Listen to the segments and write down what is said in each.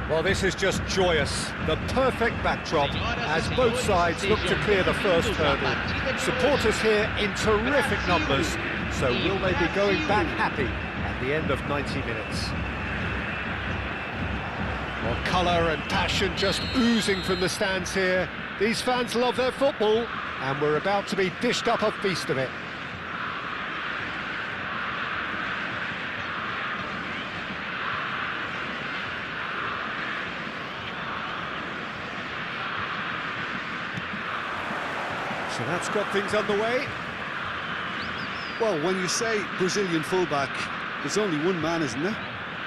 Well, this is just joyous. The perfect backdrop as both sides look to clear the first hurdle. Supporters here in terrific numbers, so will they be going back happy at the end of 90 minutes? Well, colour and passion just oozing from the stands here. These fans love their football, and we're about to be dished up a feast of it. So that's got things underway. Well, when you say Brazilian fullback, there's only one man, isn't there?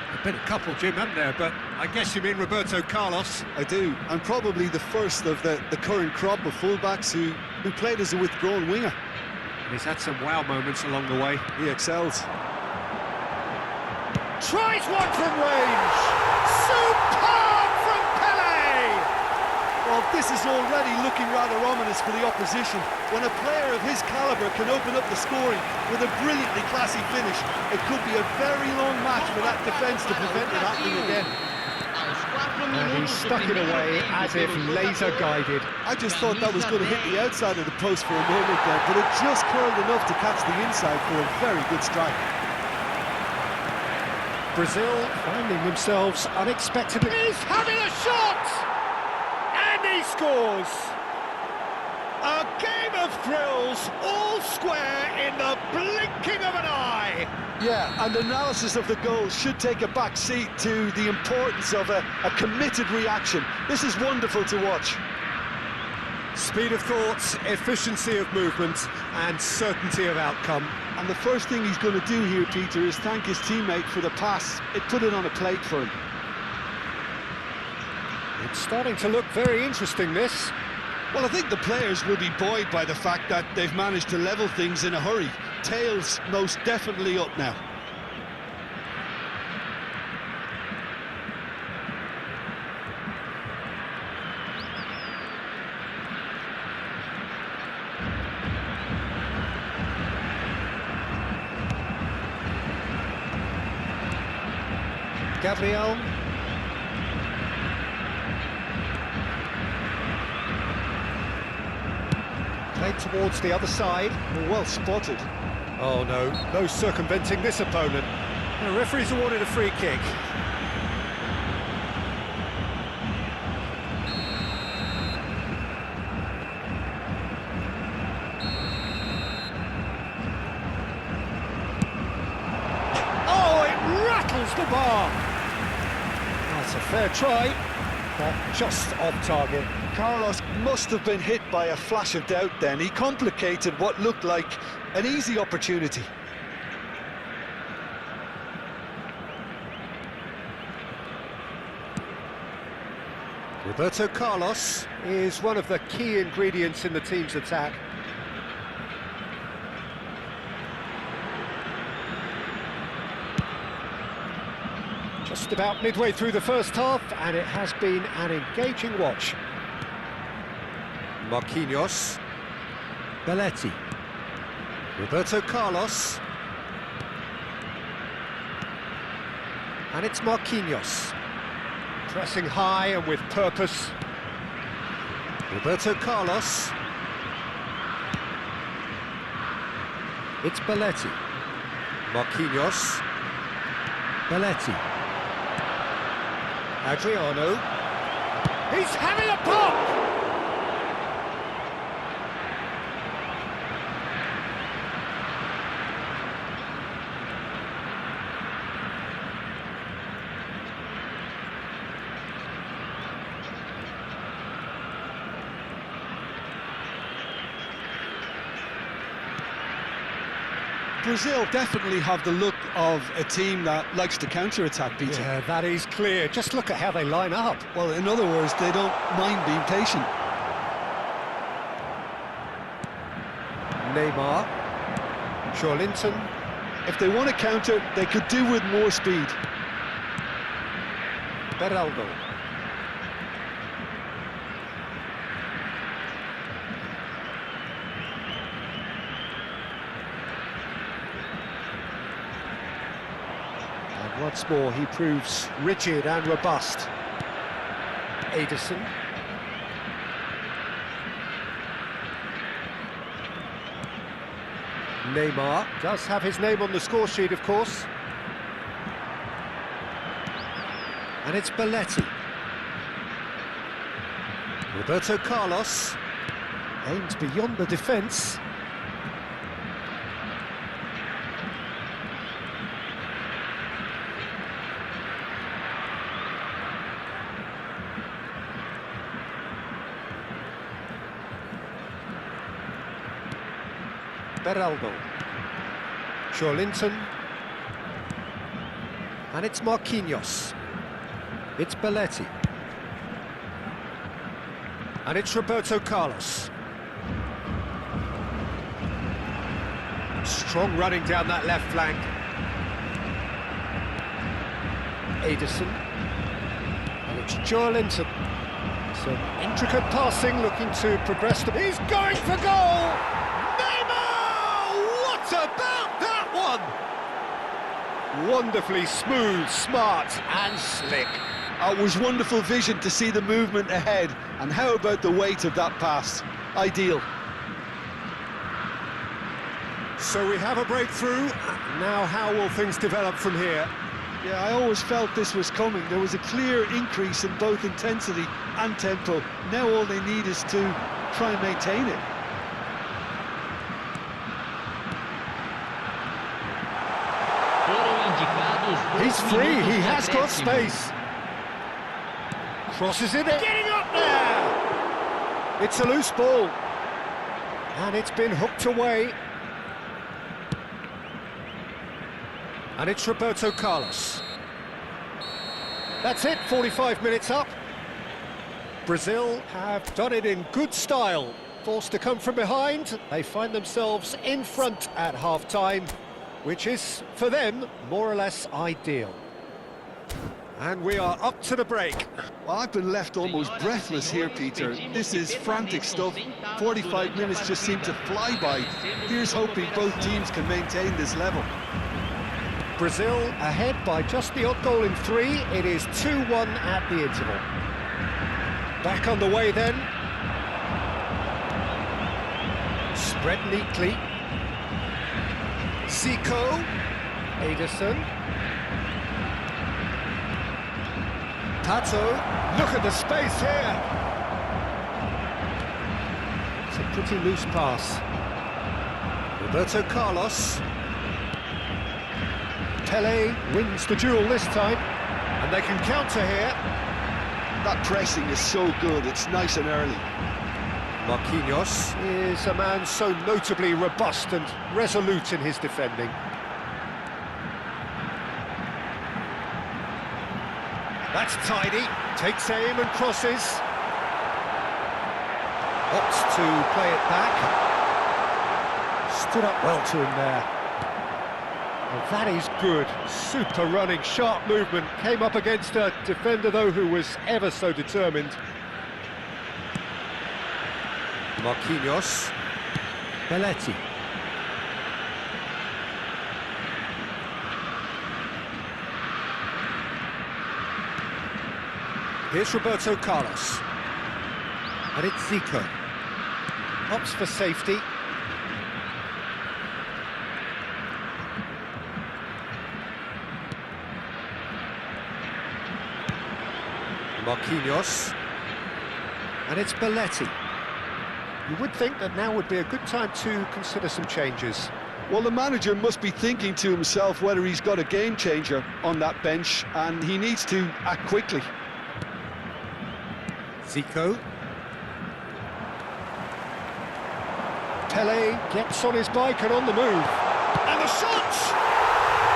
There've been a couple, Jim, haven't there? But I guess you mean Roberto Carlos. I do, and probably the first of the current crop of fullbacks who played as a withdrawn winger. And he's had some wow moments along the way. He excels. Tries one from range! Superb from Pelé! Well, this is already looking rather ominous for the opposition. When a player of his calibre can open up the scoring with a brilliantly classy finish, it could be a very long match for that defence to prevent it happening again. And he stuck it away as if laser-guided. I just thought that was going to hit the outside of the post for a moment there, but it just curled enough to catch the inside for a very good strike. Brazil finding themselves unexpectedly. He's having a shot! And he scores! A game of thrills, all square in the blinking of an eye! Yeah, and analysis of the goal should take a back seat to the importance of a committed reaction. This is wonderful to watch. Speed of thoughts, efficiency of movement, and certainty of outcome. And the first thing he's going to do here, Peter, is thank his teammate for the pass. It put it on a plate for him. It's starting to look very interesting, this. Well, I think the players will be buoyed by the fact that they've managed to level things in a hurry. Tails most definitely up now. Gabriel. Played towards the other side. Well spotted. Oh no, no circumventing this opponent. The referee's awarded a free kick. Oh, it rattles the bar. That's a fair try, but just off target. Carlos must have been hit by a flash of doubt then. He complicated what looked like an easy opportunity. Roberto Carlos is one of the key ingredients in the team's attack. Just about midway through the first half, and it has been an engaging watch. Marquinhos. Belletti. Roberto Carlos. And it's Marquinhos. Pressing high and with purpose. Roberto Carlos. It's Belletti. Marquinhos. Belletti. Adriano. He's having a pop! Brazil definitely have the look of a team that likes to counter-attack, Peter. Yeah, that is clear. Just look at how they line up. Well, in other words, they don't mind being patient. Neymar. Joelinton. If they want to counter, they could do with more speed. Beraldo. And once more he proves rigid and robust. Ederson. Neymar does have his name on the score sheet, of course. And it's Belletti. Roberto Carlos aims beyond the defence. Beraldo. Joelinton. And it's Marquinhos. It's Belletti. And it's Roberto Carlos. Strong running down that left flank. Ederson. And it's Joelinton. Some intricate passing, looking to progress the... He's going for goal! What about that one? Wonderfully smooth, smart and slick. It was wonderful vision to see the movement ahead, and how about the weight of that pass? Ideal. So we have a breakthrough. Now how will things develop from here? Yeah, I always felt this was coming. There was a clear increase in both intensity and tempo. Now all they need is to try and maintain it. He's free, he has got space. Crosses it, getting up there! It's a loose ball. And it's been hooked away. And it's Roberto Carlos. That's it, 45 minutes up. Brazil have done it in good style. Forced to come from behind, they find themselves in front at half-time, which is, for them, more or less ideal. And we are up to the break. Well, I've been left almost breathless here, Peter. This is frantic stuff. 45 minutes just seem to fly by. Here's hoping both teams can maintain this level. Brazil ahead by just the odd goal in 3. It is 2-1 at the interval. Back on the way then. Spread neatly. Zico, Ederson, Pato, look at the space here. It's a pretty loose pass. Roberto Carlos. Pele wins the duel this time, and they can counter here. That pressing is so good, it's nice and early. Marquinhos is a man so notably robust and resolute in his defending. That's tidy, takes aim and crosses. Opts to play it back. Stood up well to him there. Well, that is good, super running, sharp movement. Came up against a defender though who was ever so determined. Marquinhos, Belletti. Here's Roberto Carlos. And it's Zico. Opts for safety. Marquinhos. And it's Belletti. You would think that now would be a good time to consider some changes. Well, the manager must be thinking to himself whether he's got a game changer on that bench, and he needs to act quickly. Zico. Pele gets on his bike and on the move. And the shot!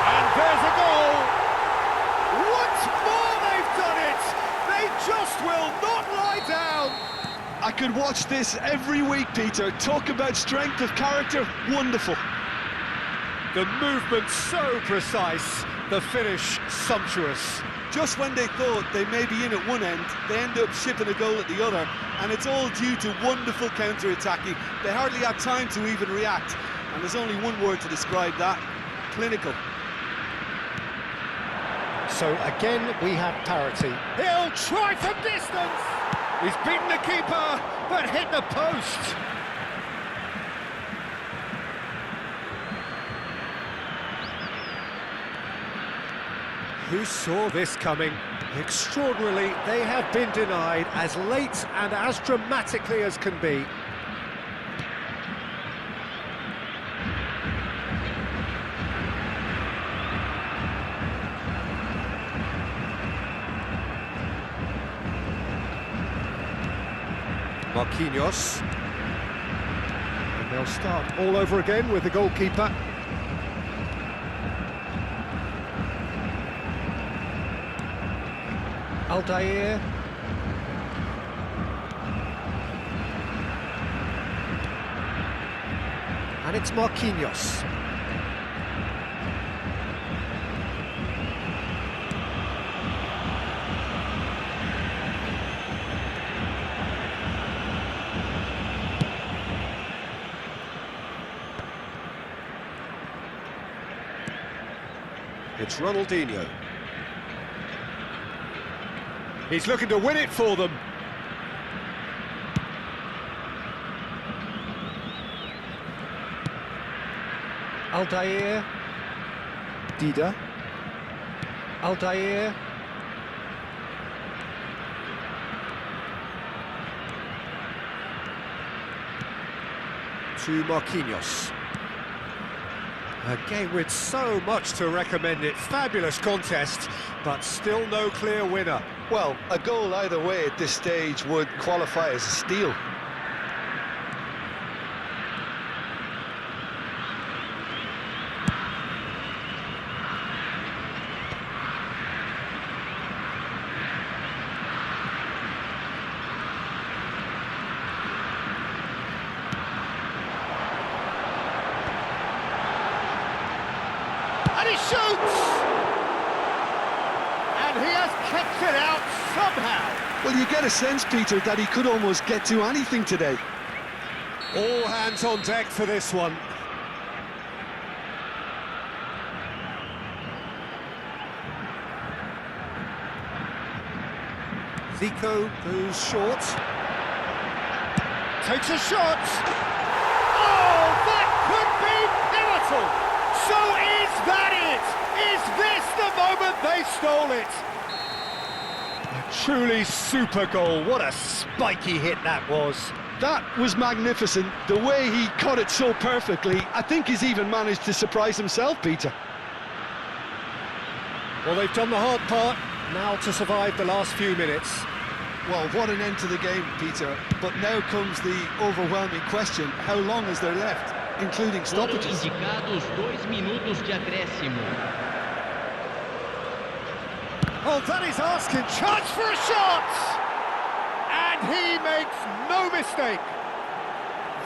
And there's a goal! Once more they've done it! They just will not lie down! I could watch this every week, Peter. Talk about strength of character, wonderful. The movement so precise, the finish sumptuous. Just when they thought they may be in at one end, they end up shipping a goal at the other, and it's all due to wonderful counter-attacking. They hardly had time to even react, and there's only one word to describe that: clinical. So again, we have parity. He'll try from distance! He's beaten the keeper, but hit the post. Who saw this coming? Extraordinarily, they have been denied as late and as dramatically as can be. Marquinhos. And they'll start all over again with the goalkeeper. Aldair. And it's Marquinhos. It's Ronaldinho. He's looking to win it for them. Aldair. Dida. Aldair. To Marquinhos. A game with so much to recommend it. Fabulous contest, but still no clear winner. Well, a goal either way at this stage would qualify as a steal. And he shoots! And he has kept it out somehow. Well, you get a sense, Peter, that he could almost get to anything today. All hands on deck for this one. Zico goes short. Takes a shot. Oh, that could be pivotal. So is that it? Is this the moment they stole it? A truly super goal. What a spiky hit that was. That was magnificent. The way he caught it so perfectly, I think he's even managed to surprise himself, Peter. Well, they've done the hard part. Now to survive the last few minutes. Well, what an end to the game, Peter. But now comes the overwhelming question: how long is there left, including stoppages? Indicados 2 minutos de acréscimo. Oh, that is asking. Chance for a shot! And he makes no mistake.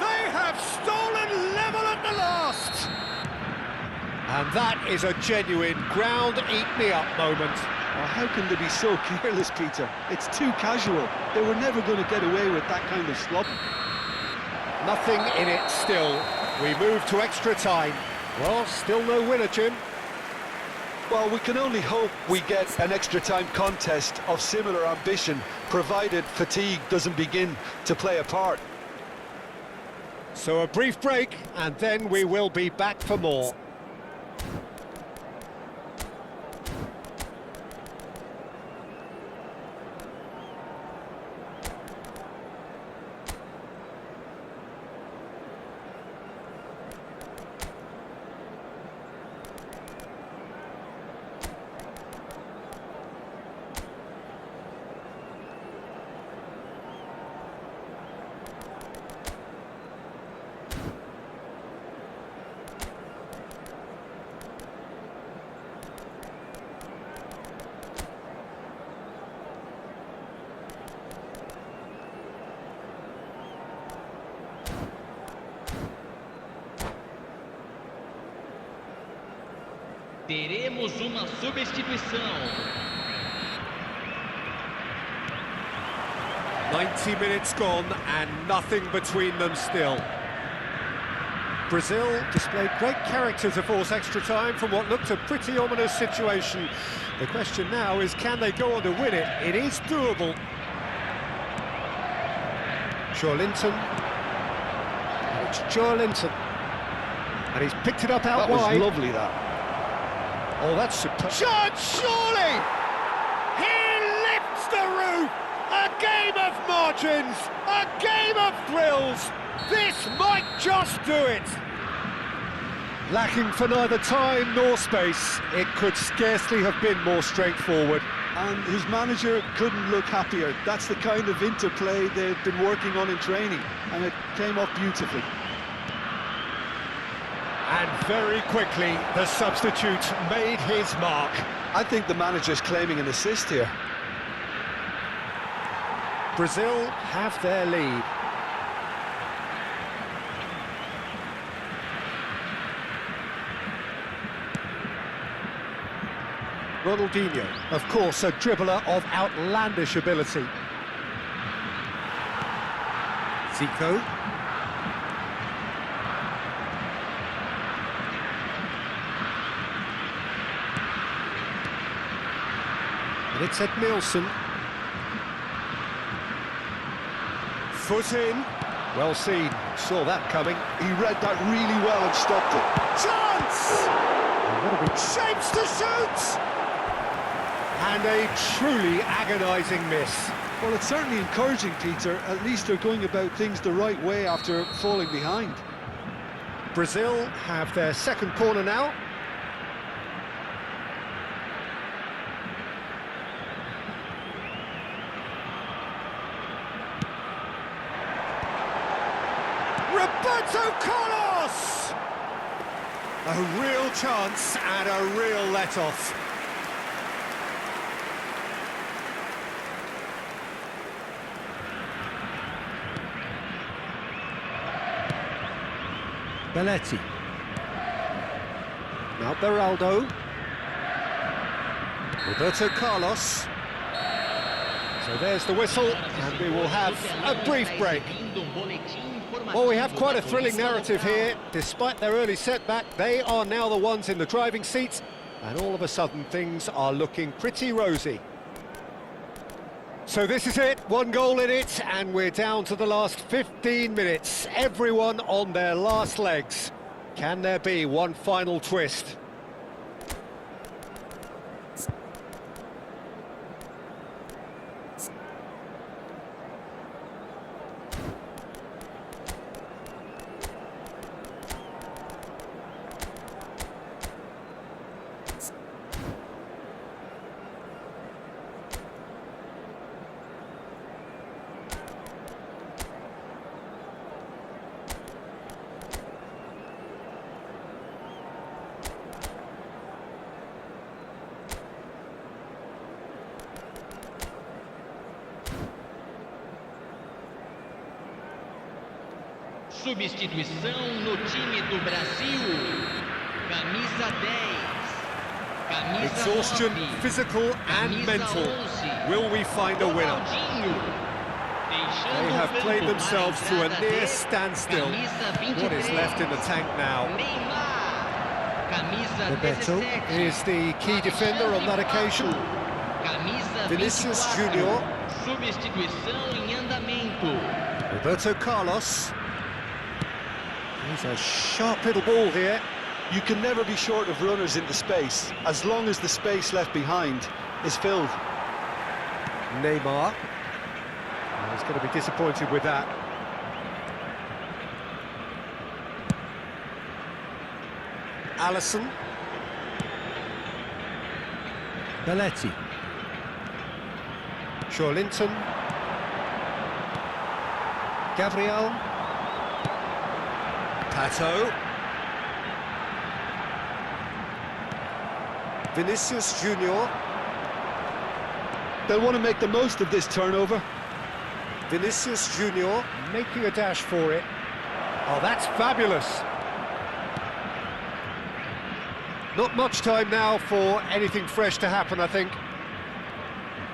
They have stolen level at the last. And that is a genuine ground-eat-me-up moment. Oh, how can they be so careless, Peter? It's too casual. They were never going to get away with that kind of slop. Nothing in it still. We move to extra time. Well, still no winner, Jim. Well, we can only hope we get an extra time contest of similar ambition, provided fatigue doesn't begin to play a part. So a brief break, and then we will be back for more. Teremos uma substituição. 90 minutes gone and nothing between them still. Brazil displayed great character to force extra time from what looked a pretty ominous situation. The question now is, can they go on to win it? It is doable. Linton. And it's Linton. And he's picked it up out That was wide. lovely, that. Oh, that's superb. Shot, surely! He lifts the roof! A game of margins! A game of thrills! This might just do it! Lacking for neither time nor space, it could scarcely have been more straightforward. And his manager couldn't look happier. That's the kind of interplay they've been working on in training, and it came off beautifully. And very quickly, the substitute made his mark. I think the manager's claiming an assist here. Brazil have their lead. Ronaldinho, of course, a dribbler of outlandish ability. Zico. And it's Ed Nielsen. Foot in. Well seen. Saw that coming. He read that really well and stopped it. Chance! What a big shapes to shoot! And a truly agonising miss. Well, it's certainly encouraging, Peter. At least they're going about things the right way after falling behind. Brazil have their second corner now. Roberto Carlos! A real chance and a real let-off. Belletti. Now Beraldo. Roberto Carlos. So there's the whistle, and we will have a brief break. Well, we have quite a thrilling narrative here. Despite their early setback, they are now the ones in the driving seat, and all of a sudden things are looking pretty rosy. So this is it, one goal in it, and we're down to the last 15 minutes. Everyone on their last legs. Can there be one final twist? Substituição no time do Brasil. Camisa 10. Camisa Exhaustion, 9, physical and camisa mental. 11, Will we find a winner? Ronaldinho. They have played themselves to a near standstill. What is left in the tank now? Neymar. Camisa Bebeto 17, is the key defender on that occasion. Camisa Vinicius 24. Junior. Substituição em andamento. Roberto Carlos. He's a sharp little ball here. You can never be short of runners into space, as long as the space left behind is filled. Neymar. Oh, he's going to be disappointed with that. Alisson. Belletti. Linton. Gabriel. Pato. Vinicius Junior. They'll want to make the most of this turnover. Vinicius Junior making a dash for it. Oh, that's fabulous. Not much time now for anything fresh to happen, I think.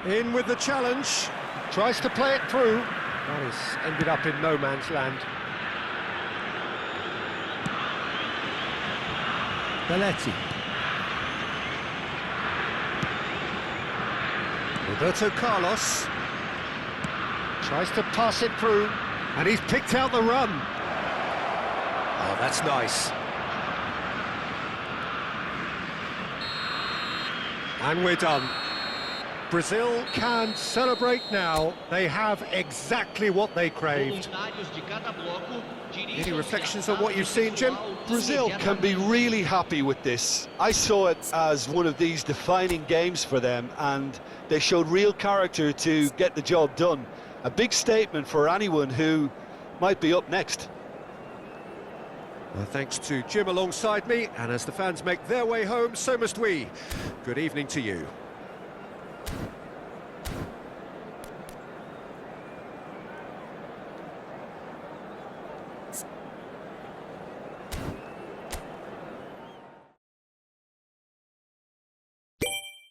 In with the challenge. Tries to play it through. That has ended up in no man's land. Belletti. Roberto Carlos tries to pass it through. And he's picked out the run. Oh, that's nice. And we're done. Brazil can celebrate now. They have exactly what they craved. Any reflections on what you've seen, Jim? Brazil can be really happy with this. I saw it as one of these defining games for them, and they showed real character to get the job done. A big statement for anyone who might be up next. Well, thanks to Jim alongside me, and as the fans make their way home, so must we. Good evening to you.